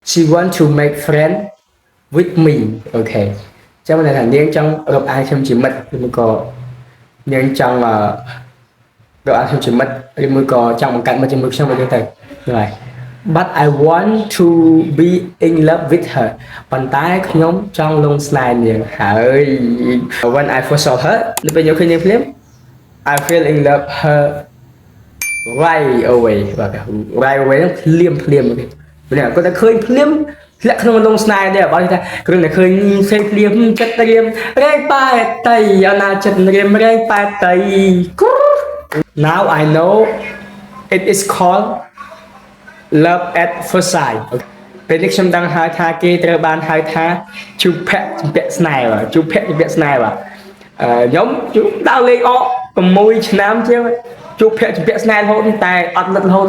she want to make friend with me អូខេចាំមិនថានាងចង់រកអាយខ្ញុំជាមិត្តឬក៏នាងចង់រកអាយខ្ញុំជាមិត្តឬមួយក៏ចង់បង្កើតមិត្តជាមួយខ្ញុំទៅហ្នឹងហើយ but I want to be in love with her ប៉ុន្តែខ្ញុំចង់លងស្នេហ៍នាងហើយ when I first saw her នៅពេលខ្ញុំឃើញនាងភ្លាម I feel in love her right away បាទ right away ហ្នឹងភ្លាមម្នាក់គាត់តែឃើញភ្លាមធ្លាក់ក្នុងលងស្នេហ៍ដែរបើថាគ្រាន់តែឃើញផ្សេងភ្លាមចិត្តរៀមរែងប៉ែតៃអណាចិត្តរៀមរែងប៉ែតៃ now I know it is called love at first sight ពេលនេះខ្ញុំដឹងហើយថាគេត្រូវបានហៅថាជួបភ័ក្រជំពាក់ស្នេហ៍បាទជួបភ័ក្រជំពាក់ស្នេហ៍បាទខ្ញុំជួបដល់លេខអ6ឆ្នាំជាងជួបភ័ក្រជំពាក់ស្នេហ៍រហូតតែអត់លឹករហូត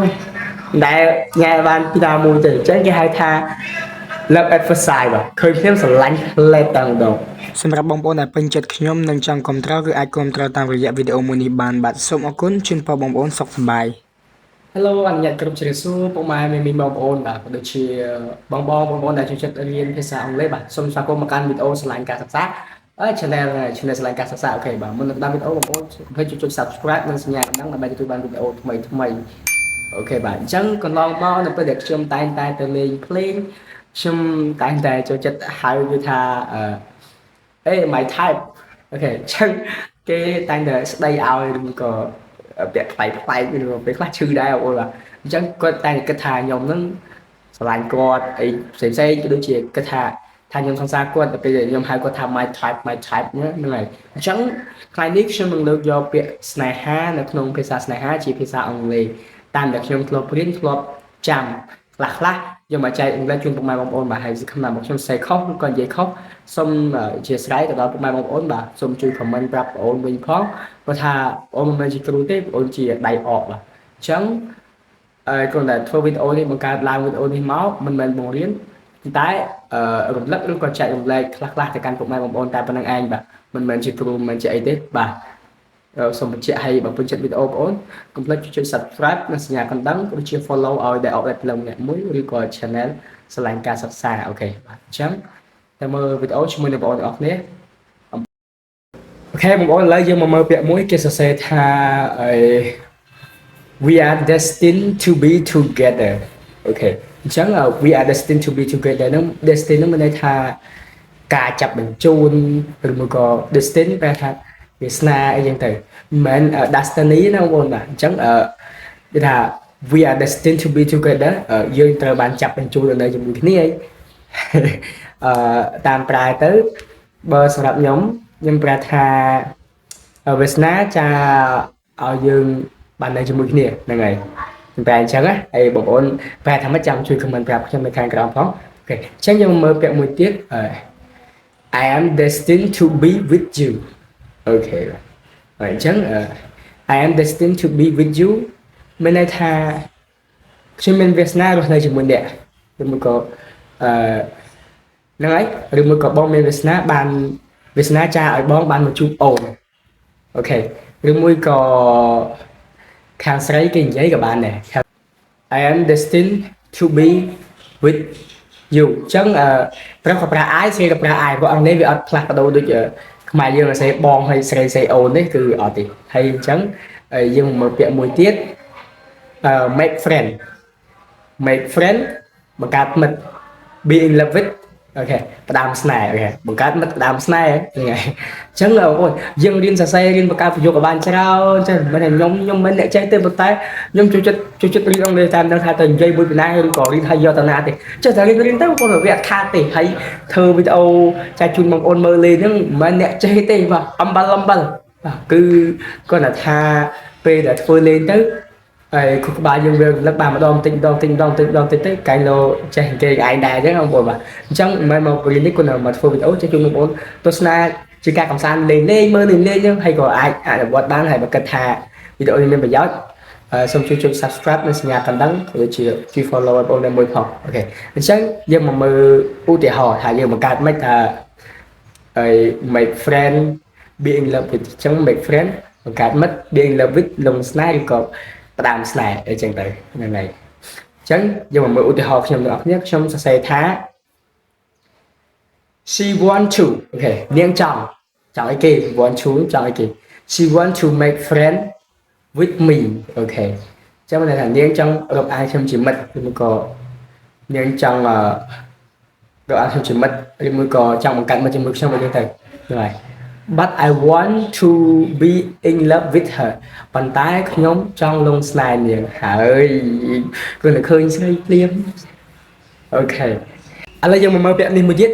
ដែលញ៉ែបានពីដើមមួយទៅអញ្ចឹងគេហៅថា love at first sight បាទឃើញខ្ញុំស្រឡាញ់លេតតាំងដងសម្រាប់បងប្អូនដែលពេញចិត្តខ្ញុំនិងចង់គាំទ្រគឺអាចគាំទ្រតាមរយៈវីដេអូមួយនេះបានបាទសូមអរគុណជូនពរបងប្អូនសុខសប្បាយ Hello អនុញ្ញាតគ្រប់ជ្រាបសួរពុកម៉ែមីបងប្អូនបាទក៏ដូចជាបងប្អូនដែលចូលចិត្តរៀនភាសាអង់គ្លេសបាទសូមស្វាគមន៍មកកាន់វីដេអូឆ្លាញ់ការសិក្សាchannel ឆ្លាញ់ការសិក្សាអូខេបាទមុននឹងដល់វីដេអូបងប្អូនជួយចុច Subscribe និងសញ្ញាកណ្ដឹងដើម្បីទទួលបានវីដេអូថ្មីអូខេបាទអញ្ចឹងកន្លងមកនៅពេលដែលខ្ញុំតែងតែទៅលេងភ្លេងខ្ញុំតែងតែចូលចិត្តហៅវាថាmy type អូខេអញ្ចឹងគេតែងតែស្ដីឲ្យឬក៏ពាក់ផ្លែឬពេលខ្លះឈឺដែរបងប្អូនបាទអញ្ចឹងគាត់តែគិតថាខ្ញុំនឹងស្រឡាញ់គាត់អីផ្សេងក៏ដូចជាគិតថាខ្ញុំសង្សារគាត់តែពេលខ្ញុំហៅគាត់ថា my type ហ្នឹងហើយអញ្ចឹងថ្ងៃនេះខ្ញុំនឹងលើកយកពាក្យស្នេហានៅក្នុងភាសាស្នេហាជាភាសាអង់គ្លេសតាមដែលខ្ញុំធ្លាប់រៀនធ្លាប់ចាំខ្លះយកមកចែកអង់គ្លេសជូនពុកម៉ែបងប្អូនបាទហើយខំណាមកខ្ញុំសេខុសឬក៏និយាយខុសសូមអធិស្ឋានទៅដល់ពុកម៉ែបងប្អូនបាទសូមជួយ comment ប្រាប់បងប្អូនវិញផងព្រោះថាបងប្អូនមិនមែនជាគ្រូទេបងប្អូនជាដៃអកបាទអញ្ចឹងគ្រាន់តែធ្វើវីដេអូនេះបង្កើតឡើងវីដេអូនេះមកមិនមែនបង្រៀនតែរំលឹកឬក៏ចែករំលែកខ្លះទៅកាន់ពុកម៉ែបងប្អូនតែប៉ុណ្្នឹងឯងបាទមិនមែនជាគ្រូមិនមែនជាអីទេបាទសូមបញ្ជាក់ឲ្យបើពេញចិត្តវីដេអូបងប្អូនកុំភ្លេចចុច Subscribe និងសញ្ញាកណ្ដឹងឬជា Follow ឲ្យដែលអបលេងម្នាក់មួយឬក៏ Channel ឆ្លាញ់ការសិក្សាអូខេបាទអញ្ចឹងតែមើលវីដេអូជាមួយនឹងបងប្អូនទាំងអស់គ្នាអូខេបងប្អូនឥឡូវយើងមកមើលពាក្យមួយគេសរសេរថា we are destined to be together អូខេអញ្ចឹង we are destined to be together ហ្នឹង destined ហ្នឹងមានន័យថាការចាប់បញ្ជូនឬមួយក៏ destined ប្រែថាវាស្នាអីចឹងទៅមិនមែន destiny ណាបងប្អូនបាទអញ្ចឹងគេថា we are destined to be together យើងត្រូវបានចាប់បញ្ជូននៅជាមួយគ្នាតាមប្រែទៅបើសម្រាប់ខ្ញុំប្រែថាវាសនាចាឲ្យយើងបាននៅជាមួយគ្នាហ្នឹងហើយខ្ញុំប្រែអញ្ចឹងណាហើយបងប្អូនប្រែថាមិនចាំជួយ comment ប្រាប់ខ្ញុំនៅខាងក្រោមផងអូខេអញ្ចឹងយើងមើលពាក្យមួយទៀត I am destined to be with you អូខេហើយអញ្ចឹង I am destined to be with you មានន័យថាខ្ញុំមានវាសនារស់នៅជាមួយអ្នកឬមួយក៏ហ្នឹងហើយឬមួយក៏បងមានវាសនាបានវាសនាចាឲ្យបងបានមកជួបអូនអូខេឬមួយក៏ខាងស្រីគេនិយាយក៏បានដែរ I am destined to be with you អញ្ចឹងប្រុសក៏ប្រើ I ស្រីក៏ប្រើ I ព្រោះអង់គ្លេសវាអត់ផ្លាស់ប្ដូរដូចខ្មែរយើងសេបងហើយស្រីសេអូននេះគឺអត់ទេហើយអញ្ចឹងយើងមើលពាក្យមួយទៀតmake friend បង្កើតមិត្ត be in love with អូខេផ្ដើមស្នេហ៍អូខេបង្កើតមិត្តផ្ដើមស្នេហ៍ហ្នឹងហើយអញ្ចឹងបងប្អូនយើងរៀនសរសេររៀនបង្កើតប្រយោគឲ្យបានច្រើនចឹងមិនថាខ្ញុំមិនអ្នកចេះទេប៉ុន្តែខ្ញុំចូលចិត្តរៀនអង់គ្លេសតាមដឹងថាទៅនិយាយមួយពីណាឬក៏រៀនឲ្យយកទៅណាទេចេះតែរៀនទៅបងប្អូនវាអត់ខាតទេហើយធ្វើវីដេអូចែកជូនបងប្អូនមើលលេងហ្នឹងមិនមែនអ្នកចេះទេបាទអំបិលបាទគឺគាត់ថាពេលដែលធ្វើលេងទៅហើយគូក្បាលយើងវាលឹកបានម្ដងតិចទៅកាយលោចេះគេឯងដែរអញ្ចឹងបងប្អូនបាទអញ្ចឹងមិនមែនមករៀននេះគាត់មកធ្វើវីដេអូចេះជូនបងប្អូនទស្សនាជាការកំសាន្តលេងមើលលេងអញ្ចឹងហើយក៏អាចអនុវត្តបានហើយបើគិតថាវីដេអូនេះមានប្រយោជន៍សូមជួយចុច Subscribe និងសញ្ញាកណ្ដឹងឬជាជួយ Follow បងប្អូនមួយផងអូខេអញ្ចឹងយើងមកមើលឧទាហរណ៍ថាយើងបង្កើតមិនថា make friend be in love with អញ្ចឹង make friend បង្កើតមិត្ត be in love with លងស្នេហ៍ឬក៏ផ្ដើមស្នេហ៍អីចឹងទៅហ្នឹងហើយអ ចឹងយើងមកមើលឧទាហរណ៍ខ្ញុំទាំងអស់គ្នាខ្ញុំសរសេរថា she want to អូខេនាងចង់អីគេ want to ចង់អីគេ she want to make friend with me អូខេចឹងមានន័យថានាងចង់រកអាយខ្ញុំជាមិត្តឬមួយក៏នាងចង់រកអាយខ្ញុំជាមិត្តឬមួយក៏ចង់បង្កើតមិត្តជាមួយខ្ញុំវិញទៅហ្នឹងហើយ but I want to be in love with her ប៉ុន្តែខ្ញុំចង់លងស្នេហ៍នាងហើយគឺតែឃើញស្រីភ្លាមអូខេឥឡូវយើងមកមើលពាក្យនេះមួយទៀត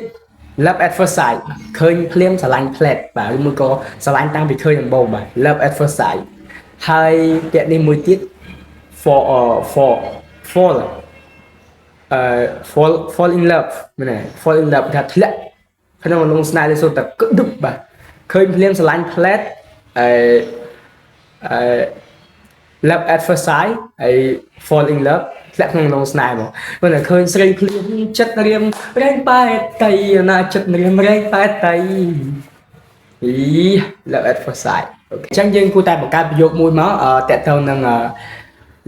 love at first sight ឃើញភ្លាមស្រឡាញ់ផ្លែតបាទឬមួយក៏ស្រឡាញ់តាំងពីឃើញដំបូងបាទ love at first sight ហើយពាក្យនេះមួយទៀត fall in love មែនទេ fall in love ថាធ្លាក់ក្នុងលងស្នេហ៍ទៅសុទ្ធតែក្ដឹបបាទឃើញភ្លាមស្រឡាញ់ផ្លែតlove at first sight ហើយ fall in love ធ្លាក់ក្នុងលងស្នេហ៍មកព្រោះតែឃើញស្រីភ្លាមចិត្តរៀមរែងប៉ែតៃណាចិត្តរៀមរែងប៉ែតៃ love at first sight អូខេអញ្ចឹងយើងគួរតែបង្កើតប្រយោគមួយមកតកតទៅនឹង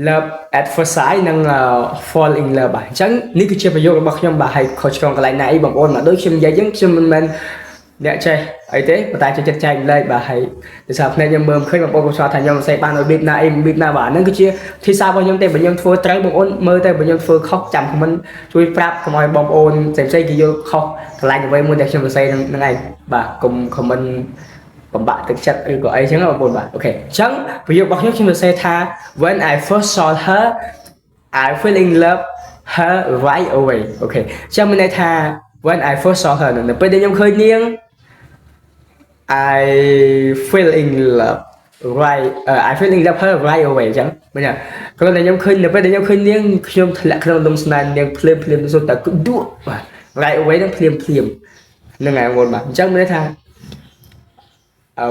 love at first sight និង fall in love បាទអញ្ចឹងនេះគឺជាប្រយោគរបស់ខ្ញុំបាទហើយខុសឆ្គងកន្លែងណាអីបងប្អូនមកដូចខ្ញុំនិយាយយើងខ្ញុំមិនមែនអ្នកចេះអីទេប៉ុន្តែចិត្តចែកម្លែកបាទហើយដោយសារផ្នែកខ្ញុំមើលឃើញបងប្អូនកុំស្គាល់ថាខ្ញុំសេបានឲ្យប៊ីបណាអីប៊ីបណាបាទហ្នឹងគឺជាភាសារបស់ខ្ញុំទេបើខ្ញុំធ្វើត្រូវបងប្អូនមើលទៅបើខ្ញុំធ្វើខុសចាំខមមិនជួយប្រាប់កុំឲ្យបងប្អូនផ្សេងគេយល់ខុសកន្លែងអ្វីមួយដែលខ្ញុំសរសេរហ្នឹងឯងបាទកុំខមមិនបំបាក់ទឹកចិត្តឬក៏អីចឹងបងប្អូនបាទអូខេអញ្ចឹងប្រយោគរបស់ខ្ញុំសរសេរថា when I first saw her I fell in love her right away អូខេអញ្ចឹងមានន័យថា when I first saw her នៅពេលដែលខ្ញុំឃើញនាងI fell in love I fell in love her right away អញ្ចឹងមែនទេគ្រាន់តែខ្ញុំឃើញនៅពេលដែលខ្ញុំឃើញនាងខ្ញុំធ្លាក់ក្នុងលំស្នេហ៍នាងភ្លាមទៅសុទ្ធតែដួកបាទ right away ហ្នឹងភ្លាមហ្នឹងហើយបងប្អូនបាទអញ្ចឹងមានន័យថា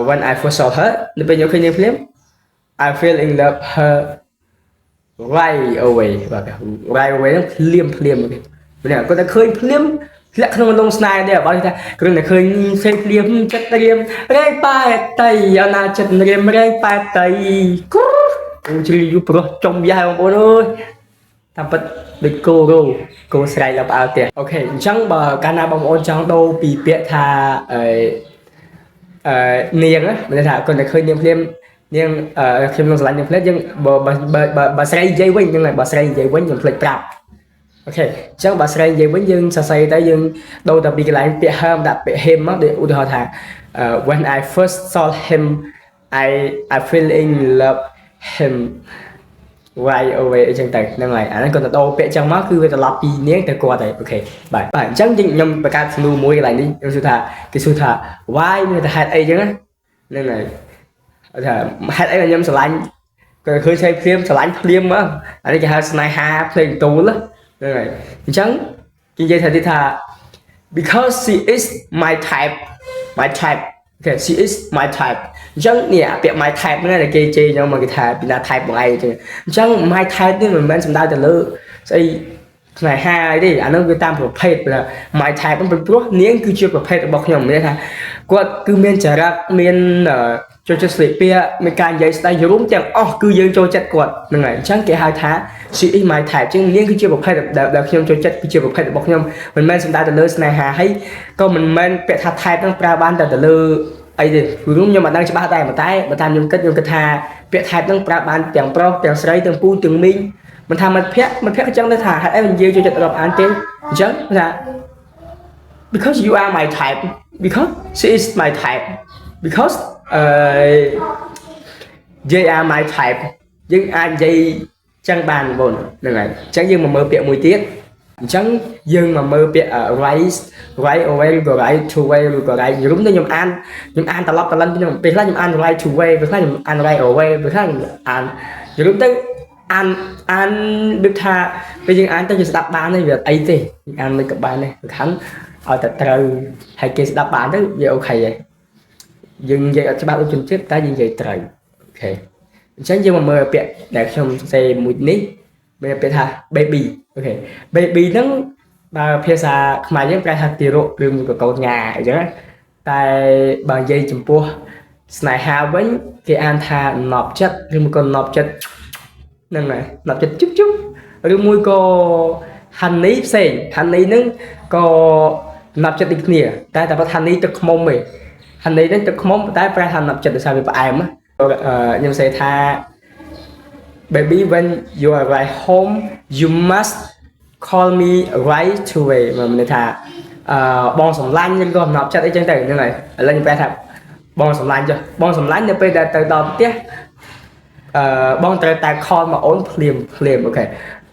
when I first saw her នៅពេលខ្ញុំឃើញនាងភ្លាម I fell in love her right away បាទ right away ហ្នឹងភ្លាមអូខេមែនទេគាត់តែឃើញភ្លាមធ្លាក់ក្នុងលងស្នេហ៍ទេបើថាគ្រាន់តែឃើញផ្សេងភ្លាមចិត្តរៀមរែងប៉ែតៃអាណាចិត្តរៀមរែងប៉ែតៃគូជ្រីយូប្រុសចំយ៉ាបងប្អូនអើយតាមពិតដូចគោស្រែកដល់ផ្អើលផ្ទះអូខេអញ្ចឹងបើកាលណាបងប្អូនចង់ដូរពីពាក្យថានាងមានន័យថាគាត់តែឃើញនាងភ្លាមនាងខ្ញុំនឹងស្រឡាញ់នាងភ្លាមយើងបើស្រីនិយាយវិញហ្នឹងហើយបើស្រីនិយាយវិញខ្ញុំភ្លេចប្រាប់អូខេអញ្ចឹងបើស្រីនិយាយវិញយើងសរសេរទៅយើងដូរទៅពីកន្លែងពាក្យ her ដាក់ពាក្យ him មកដូចឧទាហរណ៍ថា when I first saw him I fell in love him right away អញ្ចឹងទៅហ្នឹងហើយអាហ្នឹងគាត់ទៅដូរពាក្យអញ្ចឹងមកគឺវាត្រឡប់ពីនាងទៅគាត់ទៅអូខេបាទអញ្ចឹងខ្ញុំបង្កើតសំណួរមួយកន្លែងនេះខ្ញុំសួរថាគេសួរថា why មានតែហេតុអីអញ្ចឹងហ្នឹងហើយថាហេតុអីខ្ញុំស្រឡាញ់គាត់ឃើញស្រីភ្លាមស្រឡាញ់ភ្លាមមកអានេះគេហៅស្នេហាភ្លេងទូលហ្នឹងហើយអញ្ចឹងគេនិយាយថាទីថា because she is my type okay she is my type អញ្ចឹងនេះពាក្យ my type ហ្នឹងគេជេរខ្ញុំមកគេថាពីណា type បងឯងអញ្ចឹង my type នេះមិនមែនសំដៅទៅលើស្អីស្នេហាអីទេអានោះវាតាមប្រភេទ my type ហ្នឹងព្រោះនាងគឺជាប្រភេទរបស់ខ្ញុំមានថាគាត់គឺមានចរិតមានចូលចិត្តស្លៀកពាក់មានការនិយាយស្ដីរួមទាំងអស់គឺយើងចូលចិត្តគាត់ហ្នឹងហើយអញ្ចឹងគេហៅថា she is my type អញ្ចឹងនាងគឺជាប្រភេទដែលខ្ញុំចូលចិត្តគឺជាប្រភេទរបស់ខ្ញុំមិនមែនសំដៅទៅលើស្នេហាហើយក៏មិនមែនពាក្យថា type ហ្នឹងប្រើបានតែទៅលើអីទេរួមខ្ញុំមិនដឹងច្បាស់ដែរតែបើតាមខ្ញុំគិតថាពាក្យ type ហ្នឹងប្រើបានទាំងប្រុសទាំងស្រីទាំងពូទាំងមីងមិនថាមិត្តភក្តិអញ្ចឹងទៅថាហេតុអីនិយាយចូលចិត្តរាប់អានទេអញ្ចឹងថា because you are my type because she is my type because they are my type យើងអាចនិយាយចឹងបានបងហ្នឹងហើយអញ្ចឹងយើងមកមើលពាក្យមួយទៀតអញ្ចឹងយើងមកមើលពាក្យ right away ឬក៏ right to way ឬក៏ right រួមទៅខ្ញុំអានត្រឡប់ត្រឡិនខ្ញុំពេលខ្លះខ្ញុំអាន right to way ពេលខ្លះខ្ញុំអាន right away ពេលខ្លះខ្ញុំអានរួមទៅអានដូចថាពេលយើងអានទៅយើងស្ដាប់បានទេវាអីទេអានមិនក៏បានដែរសំខាន់ឲ្យតែត្រូវហើយគេស្ដាប់បានទៅវាអូខេហើយយើងនិយាយអត់ច្បាស់ដូចជនជាតិតែយើងនិយាយត្រូវអូខេអញ្ចឹងយើងមកមើលពាក្យដែលខ្ញុំសរសេរមួយនេះមានពាក្យថា baby អូខេ baby ហ្នឹងបើភាសាខ្មែរយើងប្រែថាទារកឬក៏កូនញ៉ាអញ្ចឹងតែបើនិយាយចំពោះស្នេហាវិញគេអានថាណប់ចិត្តឬក៏ណប់ចិត្តហ្នឹងហើយណប់ចិត្តជុបអូ ឬមួយក៏ honey ផ្សេង honey ហ្នឹងក៏ណាប់ចិត្តដូចគ្នាតែបើ honey ទឹកខ្មុំឯង honey ហ្នឹងទឹកខ្មុំតែប្រែថាណាប់ចិត្តដោយសារវាផ្អែមខ្ញុំសេថា baby when you arrive home you must call me right away មានន័យថាបងសំឡាញ់យើងក៏ណាប់ចិត្តអីចឹងទៅហ្នឹងហើយឥឡូវខ្ញុំប្រែថាបងសំឡាញ់ចុះបងសំឡាញ់នៅពេលដែលទៅដល់ផ្ទះបងត្រូវតែ call មកអូនភ្លាមអូខេ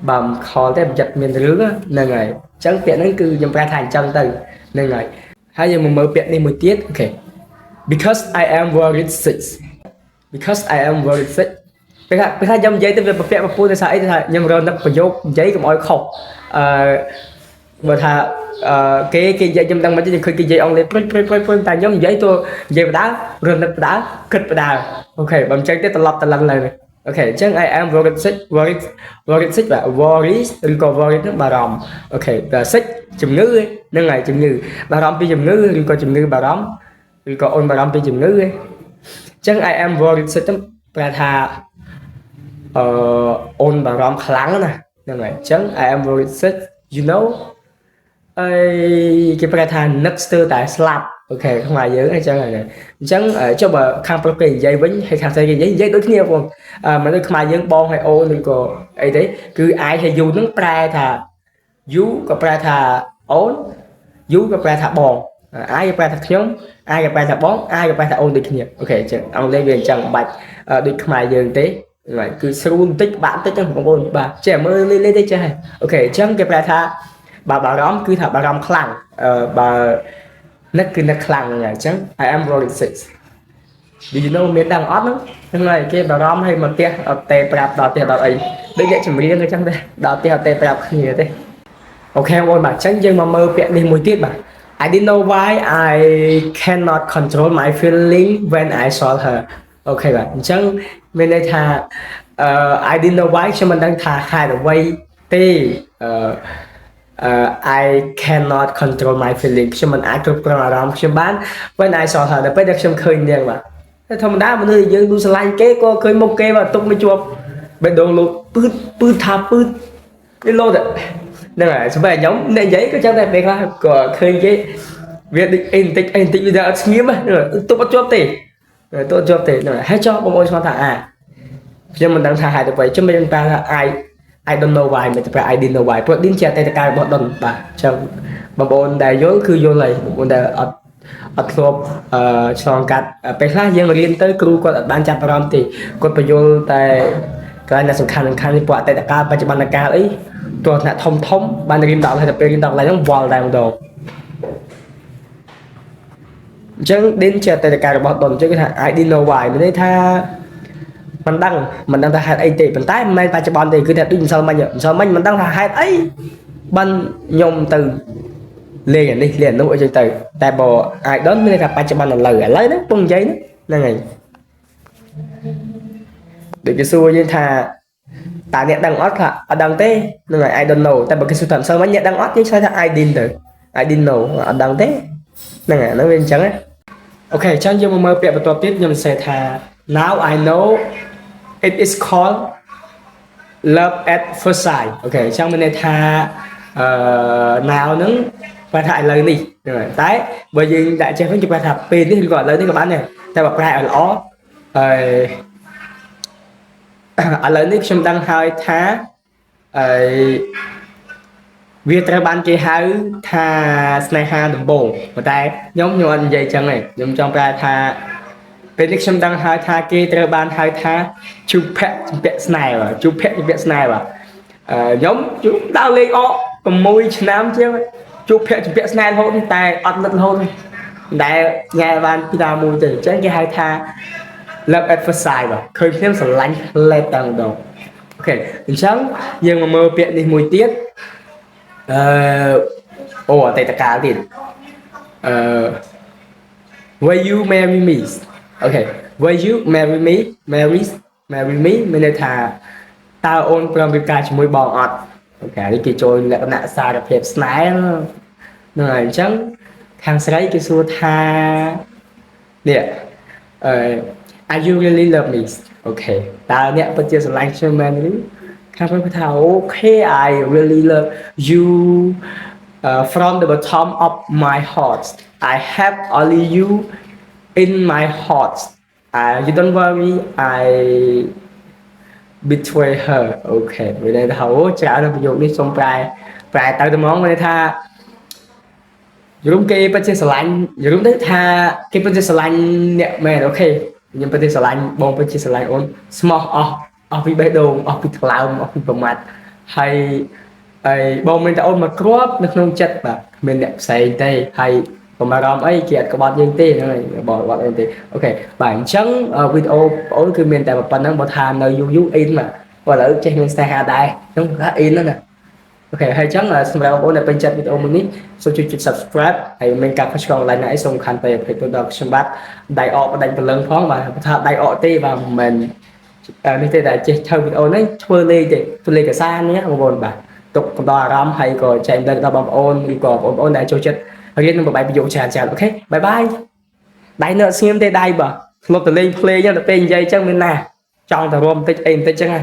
បើមិន call ទេមិនចិត្តមានរឿងហ្នឹងហើយអញ្ចឹងពាក្យហ្នឹងគឺខ្ញុំប្រែថាអញ្ចឹងទៅហ្នឹងហើយហើយយើងមកមើលពាក្យនេះមួយទៀតអូខេ because I am worried sick because I am worried sick ពេលថាខ្ញុំនិយាយទៅវាប្រពាក់ប្រពូនដោយសារអីថាខ្ញុំរនឹកប្រយោគនិយាយកុំឲ្យខុសបើថាគេនិយាយខ្ញុំដឹងមិនទេខ្ញុំឃើញគេនិយាយអង់គ្លេសព្រុចតែខ្ញុំនិយាយទៅនិយាយបដារនឹកបដាគិតបដាអូខេបើមិនចឹងទេត្រឡប់ទៅឡើងលើអូខេអញ្ចឹង I am worried sick worried sick បាទ worry ឬក៏ worried ហ្នឹងបារម្ភអូខេតែ sick ជំងឺហ្នឹងហើយជំងឺបារម្ភពីជំងឺឬក៏ជំងឺបារម្ភឬក៏អូនបារម្ភពីជំងឺអញ្ចឹង I am worried sick ប្រែថាអូនបារម្ភខ្លាំងណាហ្នឹងហើយអញ្ចឹង I am worried sick you know គេប្រែថានឹកស្ទើរតែស្លាប់អូខេខ្មែរយើងអញ្ចឹងហើយអញ្ចឹងចុះបើខាងប្រុសគេនិយាយវិញហើយខាងស្រីគេនិយាយដូចគ្នាបងមិនដូចខ្មែរយើងបងហើយអូនឬក៏អីទេគឺ I ហើយ you ហ្នឹងប្រែថា you ក៏ប្រែថាអូន you ក៏ប្រែថាបង I ក៏ប្រែថាខ្ញុំ I ក៏ប្រែថាបង I ក៏ប្រែថាអូនដូចគ្នាអូខេអញ្ចឹងអង់គ្លេសវាអញ្ចឹងបាច់ដូចខ្មែរយើងទេហ្នឹងគឺស្រួលបន្តិចបាក់បន្តិចហ្នឹងបងប្អូនបាទចេះមើលលេងៗទេចេះហើយអូខេអញ្ចឹងគេប្រែថាបើបារម្ភគឺថាបារម្ភខ្លាំងបើនឹកគឺនឹកខ្លាំងហ្នឹងហើយអញ្ចឹង I am worried sick do you know មានដឹងអត់ហ្នឹងហើយគេបារម្ភឲ្យមកផ្ទះអត់ទេប្រាប់ដល់ផ្ទះដល់អីដូចអ្នកចម្រៀងអញ្ចឹងទេដល់ផ្ទះអត់ទេប្រាប់គ្នាទេអូខេបងប្អូនបាទអញ្ចឹងយើងមកមើលពាក្យនេះមួយទៀតបាទ I didn't know why I cannot control my feeling when I saw her អូខេបាទអញ្ចឹងមានន័យថាI didn't know why ខ្ញុំមិនដឹងថាហេតុអ្វីទេI cannot control my feeling ខ្ញុំមិនអាចគ្រប់គ្រងអារម្មណ៍ខ្ញុំបាន when I saw her ដល់ពេលដែលខ្ញុំឃើញនាងបាទតែធម្មតាមនុស្សយើងดูស្រឡាញ់គេក៏ឃើញមុខគេបាទទុកមិនជាប់បេះដូងលោកពឺថាពឺវាលោតហ្នឹងហើយសម្រាប់ខ្ញុំអ្នកនិយាយក៏ចឹងដែរពេលខ្លះក៏ឃើញគេវាដូចអីបន្តិចវាអត់ស្ងៀមទុកអត់ជាប់ទេហ្នឹងហើយចោះបងប្អូនឆ្ងល់ថាខ្ញុំមិនដឹងថាហេតុអ្វីខ្ញុំមិនបានថា I don't know why មិនតែ I didn't know why ព្រោះ didn't ជាអតីតកាលរបស់ don't បាទអញ្ចឹងបងប្អូនដែលយល់គឺយល់ហើយបងប្អូនដែលអត់ធ្លាប់ឆ្លងកាត់ពេលខ្លះយើងរៀនទៅគ្រូគាត់អត់បានចាប់អារម្មណ៍ទេគាត់បញ្យល់តែកន្លែងដែលសំខាន់ពួកអតីតកាលបច្ចុប្បន្នកាលអីទោះថ្នាក់ធំបានរៀនដល់ហើយតែពេលរៀនដល់កន្លែងហ្នឹងវល់តែម្ដងអញ្ចឹង didn't ជាអតីតកាលរបស់ don't អញ្ចឹងគេថា I didn't know why មានន័យថាមិនដឹងថាហេតុអីទេប៉ុន្តែមិនមែនបច្ចុប្បន្នទេគឺថាដូចម្សិលមិញមិនដឹងថាហេតុអីបានខ្ញុំទៅលេងអានេះលេងអានោះអីចឹងទៅតែបើ I don't មានន័យថាបច្ចុប្បន្នឥឡូវហ្នឹងពងនិយាយហ្នឹងហើយដូចគេសួរយើងថាតើអ្នកដឹងអត់ថាអត់ដឹងទេហ្នឹងហើយ I don't know តែបើគេសួរថាម្សិលមិញអ្នកដឹងអត់យើងឆ្លើយថា I didn't know អត់ដឹងទេហ្នឹងហើយហ្នឹងវាអញ្ចឹងអូខេអញ្ចឹងយើងមកមើលពាក្យបន្ទាប់ទៀតខ្ញុំសរសេរថា now I know it is called love at first sight អូខេអញ្ចឹងមានន័យថា now ហ្នឹងប្រែថាឥឡូវនេះហ្នឹងហើយតែបើយើងដាក់ចេះវិញគេប្រែថាពេលនេះឬក៏ឥឡូវនេះក៏បានដែរតែបើប្រែឲ្យល្អឥឡូវនេះខ្ញុំដឹងហើយថាវាត្រូវបានគេហៅថាស្នេហាដំបូងប៉ុន្តែខ្ញុំអត់និយាយអញ្ចឹងទេខ្ញុំចង់ប្រែថាពេលនេះខ្ញុំដឹងហើយថាគេត្រូវបានហៅថាជុភៈជំពាក់ស្នេហ៍បាទជុភៈជំពាក់ស្នេហ៍បាទខ្ញុំដើរលេងអក6ឆ្នាំជាងជុភៈជំពាក់ស្នេហ៍រហូតតែអត់លឹករហូតដែលញ៉ែបានពីដើមមួយទៅអញ្ចឹងគេហៅថា love at first sight បាទឃើញខ្ញុំស្រឡាញ់លេបតែម្ដងអូខេអញ្ចឹងយើងមកមើលពាក្យនេះមួយទៀតអូអតីតកាលទៀតwill you marry me អូខេ will you marry me មានន័យថាតើអូនព្រមរៀបការជាមួយបងអត់អូខេនេះគេចូលលក្ខណៈសារភាពស្នេហ៍ហ្នឹងហើយអញ្ចឹងខាងស្រីគេសួរថានេះAre you really love me អូខេតើអ្នកពិតជាស្រឡាញ់ខ្ញុំមែនឬ ខាងប្រុសថា okay I really love you from the bottom of my heart I have only you in my heart you don't worry I betray her អូខេវាន័យថាអូច្រើនប្រយោគនេះសូមប្រែទៅហ្មងមានន័យថាយល់គេពិតជាស្រឡាញ់យល់ទៅថាគេពិតជាស្រឡាញ់អ្នកមែនអូខេខ្ញុំពិតជាស្រឡាញ់បងពិតជាស្រឡាញ់អូនស្មោះអស់ពីបេះដូងអស់ពីថ្លើមអស់ពីប្រមាត់ហើយបងមានតែអូនមកគ្រាប់នៅក្នុងចិត្តបាទគ្មានអ្នកផ្សេងទេហើយកុំអារម្មណ៍អីគេអត់ក្បត់យើងទេហ្នឹងហើយបងក្បត់អូនទេអូខេបាទអញ្ចឹងវីដេអូបងអូនគឺមានតែប៉ុណ្្នឹងបើថានៅយូរអ៊ីនមកបើឥឡូវចេះមានស្នេហាដែរហ្នឹងថាអ៊ីនហ្នឹងណាអូខេហើយអញ្ចឹងសម្រាប់បងប្អូនដែលពេញចិត្តវីដេអូមួយនេះសូមជួយចុច Subscribe ហើយមានការខុសឆ្គងកន្លែងណាអីសូមខន្តីអភ័យទោសដល់ខ្ញុំបាទដៃអកបដិញព្រលឹងផងបាទថាដៃអកទេបាទមិនមែននេះទេតែចេះធ្វើវីដេអូនេះធ្វើលេខទេធ្វើលេខភាសានេះបងប្អូនបាទទុកកំដរអារម្មណ៍ហើយក៏ចែកដល់បងប្អូនឬក៏បងប្អូនដែលចូលចិត្តរៀននឹងបបាយប្រយោគច្រើនអូខេបាយបាយដៃនៅស្ងៀមទេដៃបាទធ្លាប់ទៅលេងភ្លេងទៅពេលនិយាយអញ្ចឹងមានណាចង់ទៅរួមបន្តិចអីបន្តិចអញ្ចឹងណា